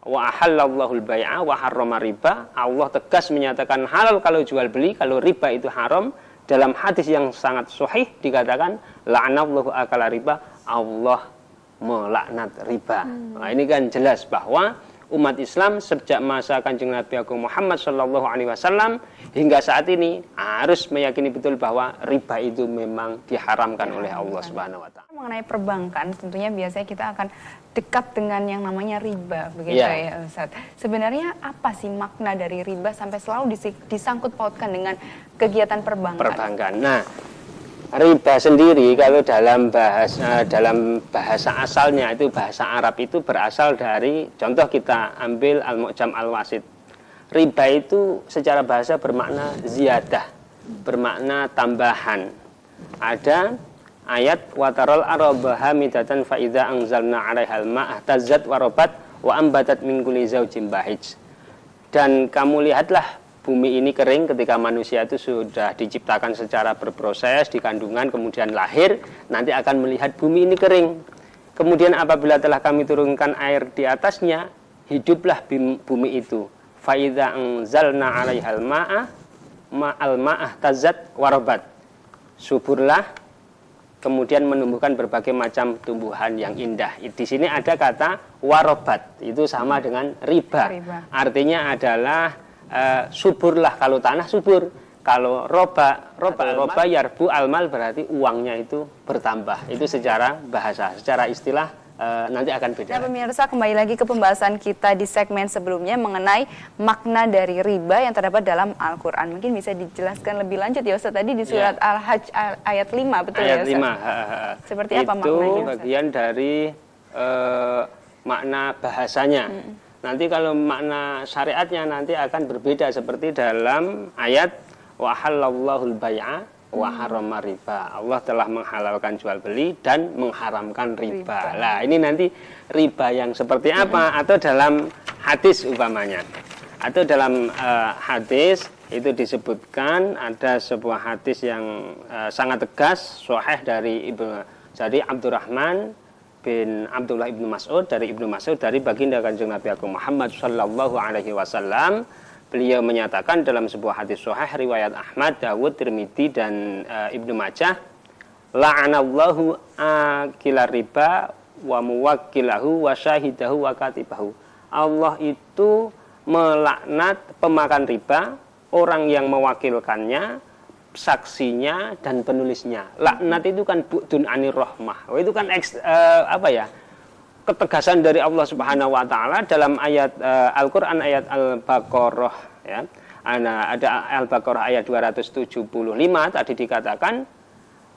wa ahallallahu al-bai'a wa harrama riba. Allah tegas menyatakan halal kalau jual beli, kalau riba itu haram. Dalam hadis yang sangat sahih dikatakan la'anallahu akala riba, Allah melaknat riba. Nah, ini kan jelas bahwa umat Islam sejak masa Kanjeng Nabi Agung Muhammad Shallallahu Alaihi Wasallam hingga saat ini harus meyakini betul bahwa riba itu memang diharamkan oleh Allah Subhanahu Wa Taala. Mengenai perbankan, tentunya biasanya kita akan dekat dengan yang namanya riba, begitu ya Ustaz. Sebenarnya apa sih makna dari riba sampai selalu disangkut pautkan dengan kegiatan perbankan? Nah, riba sendiri kalau dalam bahasa asalnya itu bahasa Arab itu berasal dari, contoh kita ambil Al-Mu'jam Al-Wasit. Riba itu secara bahasa bermakna ziyadah, bermakna tambahan. Ada ayat watarol araba hamidatan fa idza anzalna 'alaihal ma'a tazzat warabat wa ambatat min kulli zaujin bahij. Dan kamu lihatlah bumi ini kering ketika manusia itu sudah diciptakan secara berproses di kandungan kemudian lahir, nanti akan melihat bumi ini kering. Kemudian apabila telah kami turunkan air di atasnya, hiduplah bumi itu. Fa idza anzalna 'alaihal ma'a ma'al ma'ah tazzat warabat. Suburlah, kemudian menumbuhkan berbagai macam tumbuhan yang indah. Di sini ada kata warobat, itu sama dengan riba. Artinya adalah suburlah, kalau tanah subur, kalau roba yarbu almal berarti uangnya itu bertambah. Itu secara bahasa, secara istilah nanti akan beda. Nah, pemirsa, kembali lagi ke pembahasan kita di segmen sebelumnya mengenai makna dari riba yang terdapat dalam Al-Quran. Mungkin bisa dijelaskan lebih lanjut ya Ustaz, tadi di surat Al-Hajj ayat 5, betul ayat ya Ustaz? 5. Seperti apa maknanya Ustaz? Itu bagian dari makna bahasanya. Nanti kalau makna syariatnya nanti akan berbeda, seperti dalam ayat wa halallahul bai'a wa harrama riba. Allah telah menghalalkan jual beli dan mengharamkan riba. Lah, ini nanti riba yang seperti apa? Atau dalam hadis umpamanya. Atau dalam hadis itu disebutkan, ada sebuah hadis yang sangat tegas sahih dari Abdurrahman bin Abdullah ibnu Mas'ud, dari Ibnu Mas'ud, dari baginda Kanjeng Nabi Agung Muhammad Sallallahu Alaihi Wasallam. Beliau menyatakan dalam sebuah hadis sahih riwayat Ahmad, Dawud, Tirmidzi dan Ibnu Majah, la'anallahu akilar riba wa muwakkilahu wa syahidahu wa katibahu. Allah itu melaknat pemakan riba, orang yang mewakilkannya, saksinya dan penulisnya. Laknat itu kan bu'dun anir rahmah. Itu kan ketegasan dari Allah Subhanahu wa taala dalam ayat Al-Qur'an, ayat Al-Baqarah ya. Ada Al-Baqarah ayat 275 tadi dikatakan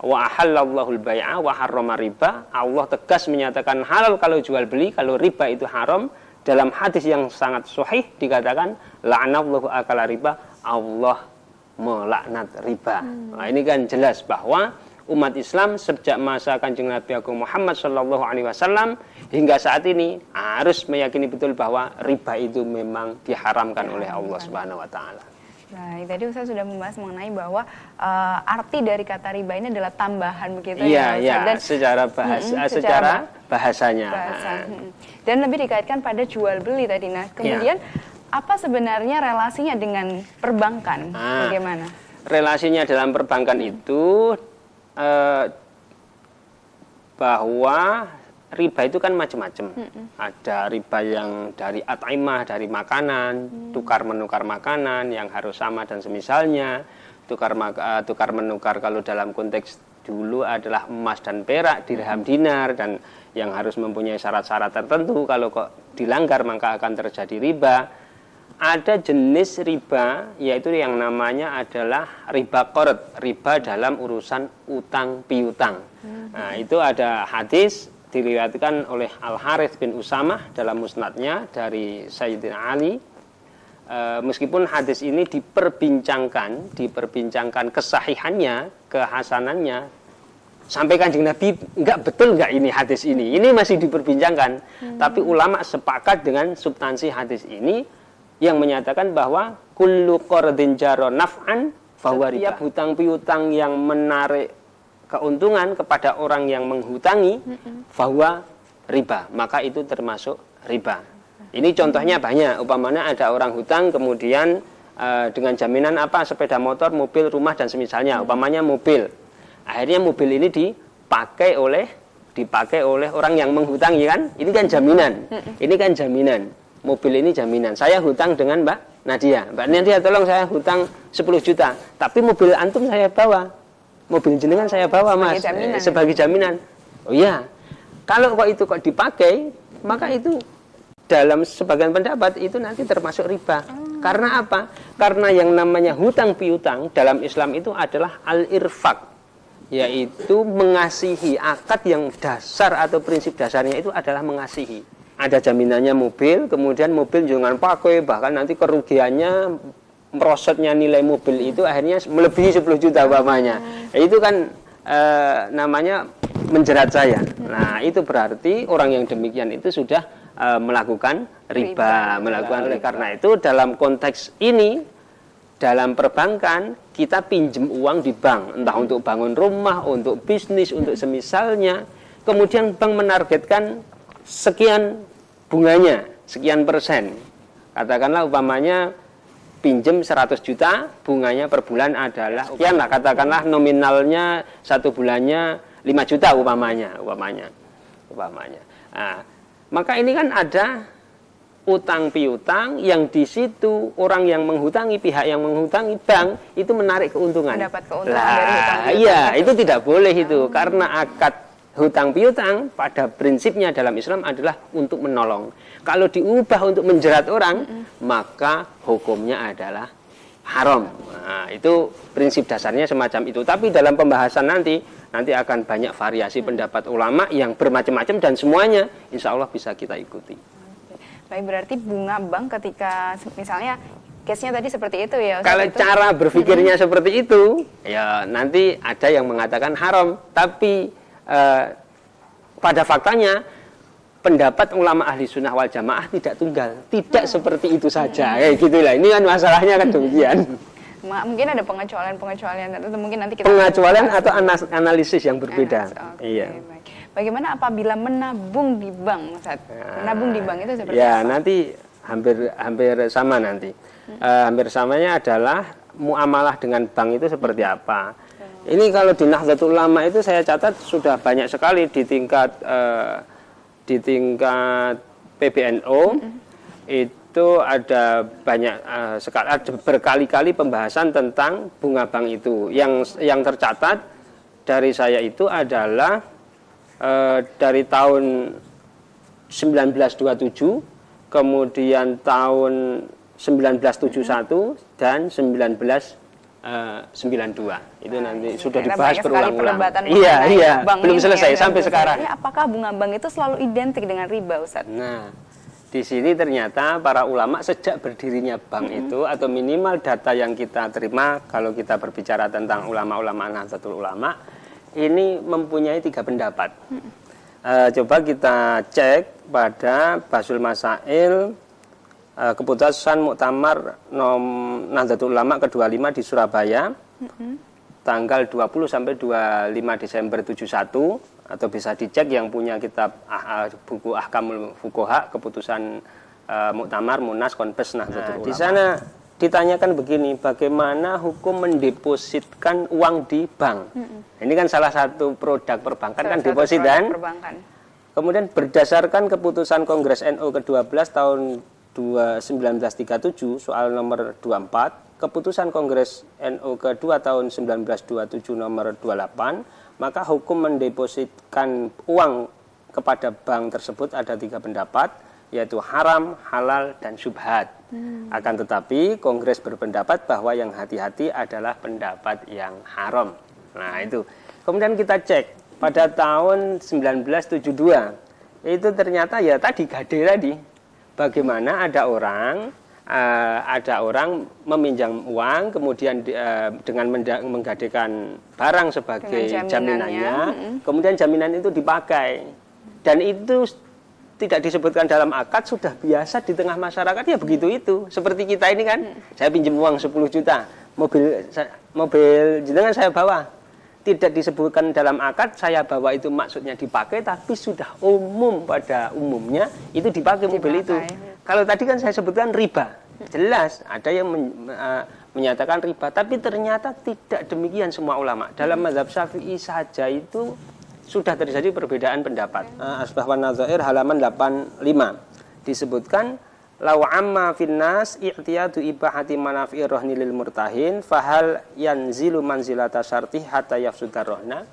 wa ahallallahu al-bai'a wa harrama riba. Allah tegas menyatakan halal kalau jual beli, kalau riba itu haram. Dalam hadis yang sangat sahih dikatakan la'anallahu akala riba, Allah melaknat riba. Nah, ini kan jelas bahwa umat Islam sejak masa Kanjeng Nabi Agung Muhammad Shallallahu Alaihi Wasallam hingga saat ini harus meyakini betul bahwa riba itu memang diharamkan oleh Allah Subhanahu Wa Taala. Nah, tadi Ustaz sudah membahas mengenai bahwa arti dari kata riba ini adalah tambahan, begitu ya. Iya, dan secara bahasanya. Dan lebih dikaitkan pada jual beli tadi. Nah, kemudian apa sebenarnya relasinya dengan perbankan? Bagaimana? Relasinya dalam perbankan itu bahwa riba itu kan macam-macam. Ada riba yang dari at'imah, dari makanan, tukar menukar makanan yang harus sama dan semisalnya. Tukar menukar kalau dalam konteks dulu adalah emas dan perak, dirham dinar, dan yang harus mempunyai syarat-syarat tertentu. Kalau kok dilanggar maka akan terjadi riba. Ada jenis riba, yaitu yang namanya adalah riba qard, riba dalam urusan utang piutang. Nah, itu ada hadis diriwayatkan oleh Al-Harits bin Usamah dalam musnadnya dari Sayyidina Ali. Meskipun hadis ini diperbincangkan kesahihannya, kehasanannya, sampai Kanjeng Nabi betul nggak ini hadis ini masih diperbincangkan. Tapi ulama sepakat dengan substansi hadis ini yang menyatakan bahwa kullu qardin jaro naf'an fahuwa riba. Setiap hutang piutang yang menarik keuntungan kepada orang yang menghutangi fahuwa riba, maka itu termasuk riba. Ini contohnya banyak. Umpamanya ada orang hutang kemudian dengan jaminan apa, sepeda motor, mobil, rumah dan semisalnya. Umpamanya mobil. Akhirnya mobil ini dipakai oleh orang yang menghutangi kan? Ini kan jaminan. Ini kan jaminan. Mobil ini jaminan. Saya hutang dengan Mbak Nadia. Mbak Nadia tolong saya hutang 10 juta. Tapi mobil antum saya bawa. Mobil jenengan saya bawa Mas. Sebagai jaminan. Oh iya. Kalau kok itu kok dipakai, maka itu dalam sebagian pendapat itu nanti termasuk riba. Karena apa? Karena yang namanya hutang piutang dalam Islam itu adalah al-irfaq. Yaitu mengasihi. Akad yang dasar atau prinsip dasarnya itu adalah mengasihi. Ada jaminannya mobil, kemudian mobil jangan pakai, bahkan nanti kerugiannya, merosotnya nilai mobil itu akhirnya melebihi 10 juta umpamanya. Itu kan namanya menjerat saya. Nah, itu berarti orang yang demikian itu sudah melakukan riba. Karena itu dalam konteks ini, dalam perbankan, kita pinjam uang di bank, entah untuk bangun rumah, untuk bisnis, untuk semisalnya. Kemudian bank menargetkan sekian bunganya, sekian persen. Katakanlah umpamanya pinjam 100 juta, bunganya per bulan adalah sekian lah, katakanlah nominalnya 1 bulannya 5 juta umpamanya. Nah, maka ini kan ada utang piutang yang di situ orang yang menghutangi, pihak yang menghutangi bank itu menarik keuntungan. Mendapat keuntungan dari hutang piutang. Iya, itu tidak boleh itu karena akad hutang piutang pada prinsipnya dalam Islam adalah untuk menolong. Kalau diubah untuk menjerat orang, maka hukumnya adalah haram. Nah, itu prinsip dasarnya semacam itu. Tapi dalam pembahasan nanti akan banyak variasi pendapat ulama yang bermacam-macam dan semuanya insya Allah bisa kita ikuti. Baik, berarti bunga bank ketika misalnya case-nya tadi seperti itu ya Ustaz. Kalau cara berpikirnya seperti itu, ya nanti ada yang mengatakan haram, tapi pada faktanya pendapat ulama ahli sunnah wal jamaah tidak tunggal, tidak seperti itu saja, kayak gitulah. Ini kan masalahnya kan demikian. Mungkin ada pengecualian atau mungkin nanti kita pengecualian atau analisis yang berbeda. Iya. Baik. Bagaimana apabila menabung di bank, Ustaz? Menabung di bank itu seperti ya, apa? nanti hampir sama nanti. Hampir samanya adalah muamalah dengan bank itu seperti apa. Ini kalau di Nahdlatul Ulama itu saya catat sudah banyak sekali di tingkat PBNU itu ada banyak sekali, berkali-kali pembahasan tentang bunga bank itu. Yang tercatat dari saya itu adalah dari tahun 1927, kemudian tahun 1971 dan 1992 itu nanti sudah dibahas berulang-ulang. Iya, belum selesai sampai sekarang. Apakah bunga bank itu selalu identik dengan riba, Ustaz? Nah, di sini ternyata para ulama sejak berdirinya bank itu atau minimal data yang kita terima kalau kita berbicara tentang ulama-ulama Nahdlatul Ulama ini mempunyai 3 pendapat. Coba kita cek pada Basul Masail keputusan Muktamar Nahdlatul Ulama ke-25 di Surabaya tanggal 20 sampai 25 Desember 71, atau bisa dicek yang punya kitab buku Ahkamul Fuqaha, keputusan Muktamar Munas Konfes Nahdlatul Ulama. Di sana ditanyakan begini, bagaimana hukum mendepositkan uang di bank? Ini kan salah satu produk perbankan, kan deposit dan kemudian berdasarkan keputusan Kongres NU ke-12 tahun 1937 soal nomor 24, keputusan Kongres NU ke-2 tahun 1927 nomor 28, maka hukum mendepositkan uang kepada bank tersebut ada 3 pendapat, yaitu haram, halal, dan syubhat. Akan tetapi Kongres berpendapat bahwa yang hati-hati adalah pendapat yang haram. Nah itu. Kemudian kita cek pada tahun 1972 itu ternyata ya tadi gade tadi. Bagaimana ada orang meminjam uang, kemudian dengan menggadekan barang sebagai jaminannya, kemudian jaminan itu dipakai, dan itu tidak disebutkan dalam akad, sudah biasa di tengah masyarakat ya begitu itu. Seperti kita ini kan, saya pinjam uang 10 juta, mobil jenengan saya bawa, tidak disebutkan dalam akad saya bawa itu maksudnya dipakai, tapi sudah umum pada umumnya itu dipakai mobil itu. Kalau tadi kan saya sebutkan riba, jelas ada yang menyatakan riba, tapi ternyata tidak demikian semua ulama. Dalam mazhab Syafi'i saja itu sudah terjadi perbedaan pendapat. Asbah wan Nadzair halaman 85 disebutkan law amma finnas i'tiyadu ibahati manafi'ir rohni lil murtahin fahal yanzilu manzilata syartih hatta yafsudar rohna.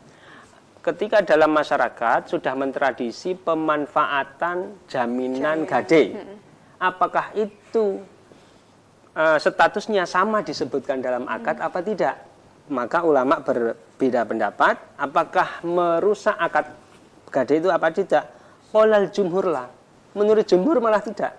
Ketika dalam masyarakat sudah mentradisi pemanfaatan jaminan gade, apakah itu statusnya sama disebutkan dalam akad apa tidak? Maka ulama berbeda pendapat, apakah merusak akad gade itu apa tidak? Qolal jumhur lah. Menurut jumhur malah tidak.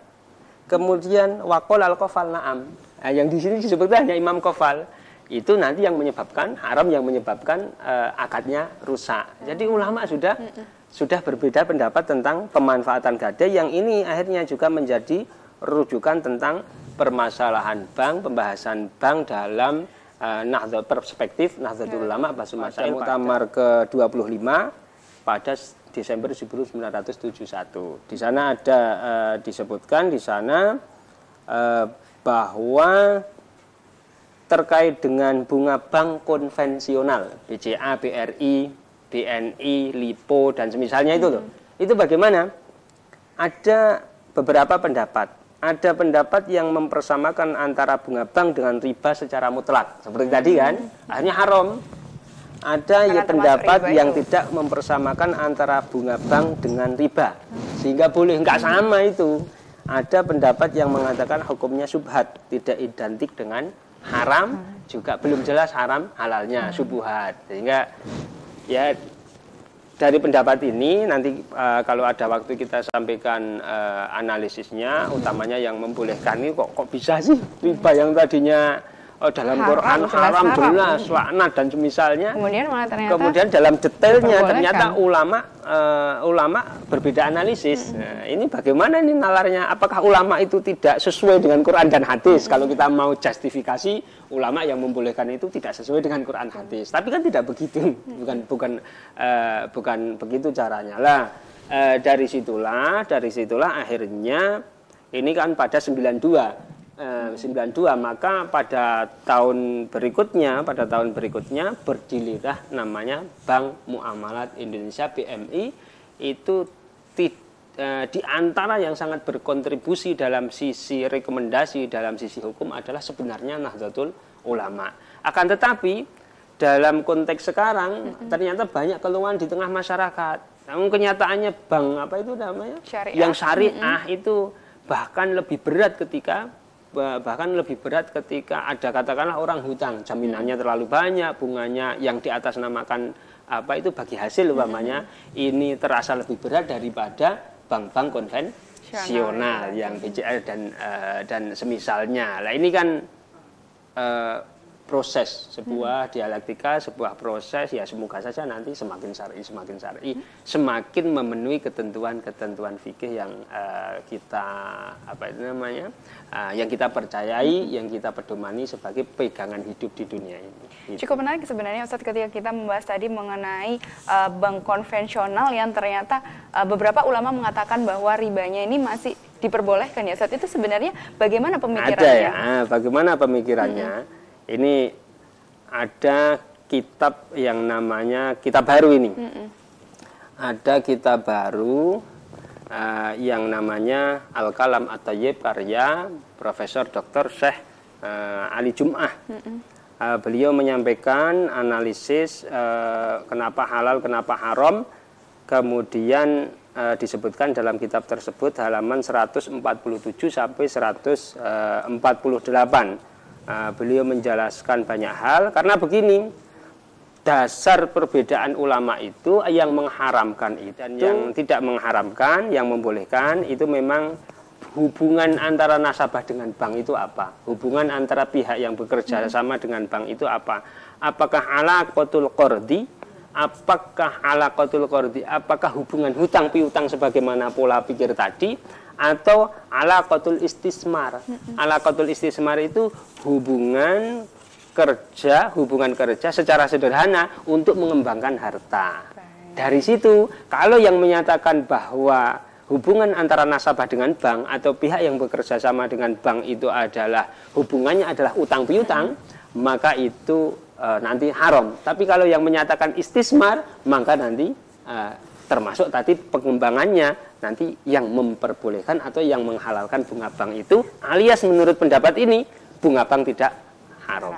Kemudian waqolal qofal na'am. Nah, yang di sini disebutkan hanya Imam Qofal. Itu nanti yang menyebabkan haram, yang menyebabkan akadnya rusak. Jadi ulama sudah berbeda pendapat tentang pemanfaatan gade, yang ini akhirnya juga menjadi rujukan tentang permasalahan bank, pembahasan bank dalam perspektif Nahdlatul Ulama Basul Masail Muktamar ke-25 pada Desember 1971. Di sana ada disebutkan di sana bahwa terkait dengan bunga bank konvensional, BCA, BRI, BNI, LIPO, dan semisalnya itu loh. Itu bagaimana? Ada beberapa pendapat. Ada pendapat yang mempersamakan antara bunga bank dengan riba secara mutlak. Seperti tadi kan, akhirnya haram. Ada ya pendapat yang tidak mempersamakan antara bunga bank dengan riba. Sehingga boleh, enggak sama itu. Ada pendapat yang mengatakan hukumnya syubhat, tidak identik dengan haram, juga belum jelas haram halalnya, syubhat. Sehingga ya dari pendapat ini nanti kalau ada waktu kita sampaikan analisisnya, utamanya yang membolehkan ini kok bisa sih riba yang tadinya dalam Quran haram jelas, laknat dan semisalnya. Kemudian dalam detailnya ternyata ulama berbeda analisis. Nah, ini bagaimana ini nalarnya? Apakah ulama itu tidak sesuai dengan Quran dan hadis? Kalau kita mau justifikasi, ulama yang membolehkan itu tidak sesuai dengan Quran hadis. Tapi kan tidak begitu, bukan begitu caranya lah. Dari situlah akhirnya ini kan pada 92, maka pada tahun berikutnya berdirilah namanya Bank Muamalat Indonesia BMI. Itu di antara yang sangat berkontribusi dalam sisi rekomendasi, dalam sisi hukum adalah sebenarnya Nahdlatul Ulama. Akan tetapi dalam konteks sekarang ternyata banyak keluhan di tengah masyarakat. Namun kenyataannya bank apa itu namanya? Yang syariah itu bahkan lebih berat ketika ada katakanlah orang hutang, jaminannya terlalu banyak, bunganya yang di atas namakan apa itu bagi hasil umpamanya, ini terasa lebih berat daripada bank-bank konvensional yang BCA dan semisalnya. Nah, ini kan proses, sebuah dialektika, sebuah proses, ya semoga saja nanti semakin syar'i, semakin memenuhi ketentuan fikih yang yang kita percayai, yang kita pedomani sebagai pegangan hidup di dunia ini. Cukup menarik sebenarnya Ustadz ketika kita membahas tadi mengenai bank konvensional yang ternyata beberapa ulama mengatakan bahwa ribanya ini masih diperbolehkan ya Ustadz. Itu sebenarnya bagaimana pemikirannya? Ada ya, bagaimana pemikirannya? Ini ada kitab yang namanya kitab baru ini. Ada kitab baru yang namanya Al-Kalam At-Thayyib karya Profesor Dr. Syekh Ali Jum'ah. Beliau menyampaikan analisis kenapa halal, kenapa haram. Kemudian disebutkan dalam kitab tersebut halaman 147 sampai 148. Beliau menjelaskan banyak hal karena begini, dasar perbedaan ulama itu yang mengharamkan itu dan yang tidak mengharamkan, yang membolehkan itu memang hubungan antara nasabah dengan bank itu apa, hubungan antara pihak yang bekerja sama dengan bank itu apa, apakah alaqatul qardi, apakah hubungan hutang piutang sebagaimana pola pikir tadi, atau alaqatul istismar. Alaqatul istismar itu hubungan kerja secara sederhana untuk mengembangkan harta. Dari situ, kalau yang menyatakan bahwa hubungan antara nasabah dengan bank atau pihak yang bekerja sama dengan bank itu adalah hubungannya adalah utang piutang, maka itu nanti haram. Tapi kalau yang menyatakan istismar, maka nanti termasuk tadi pengembangannya nanti yang memperbolehkan atau yang menghalalkan bunga bank itu, alias menurut pendapat ini bunga bank tidak haram.